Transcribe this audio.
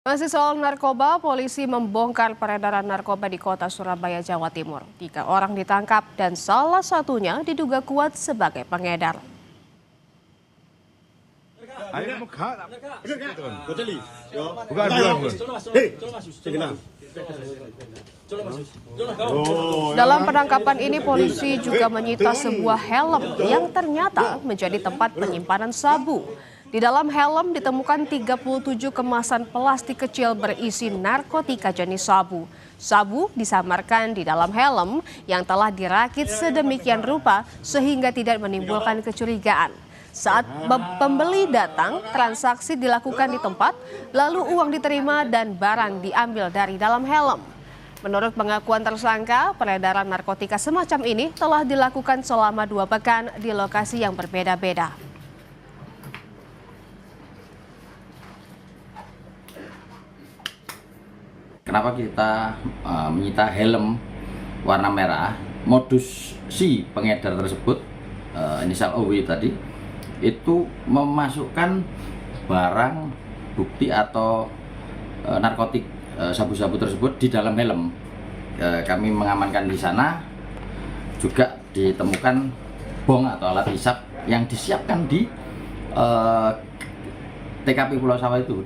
Masih soal narkoba, polisi membongkar peredaran narkoba di kota Surabaya, Jawa Timur. 3 orang ditangkap dan salah satunya diduga kuat sebagai pengedar. Dalam penangkapan ini polisi juga menyita sebuah helm yang ternyata menjadi tempat penyimpanan sabu. Di dalam helm ditemukan 37 kemasan plastik kecil berisi narkotika jenis sabu. Sabu disamarkan di dalam helm yang telah dirakit sedemikian rupa sehingga tidak menimbulkan kecurigaan. Saat pembeli datang, transaksi dilakukan di tempat, lalu uang diterima dan barang diambil dari dalam helm. Menurut pengakuan tersangka, peredaran narkotika semacam ini telah dilakukan selama 2 pekan di lokasi yang berbeda-beda. Kenapa kita menyita helm warna merah? Modus si pengedar tersebut, inisial OW tadi, itu memasukkan barang bukti atau narkotik sabu-sabu tersebut di dalam helm. Kami mengamankan di sana, juga ditemukan bong atau alat hisap yang disiapkan di TKP Pulau Sawah itu.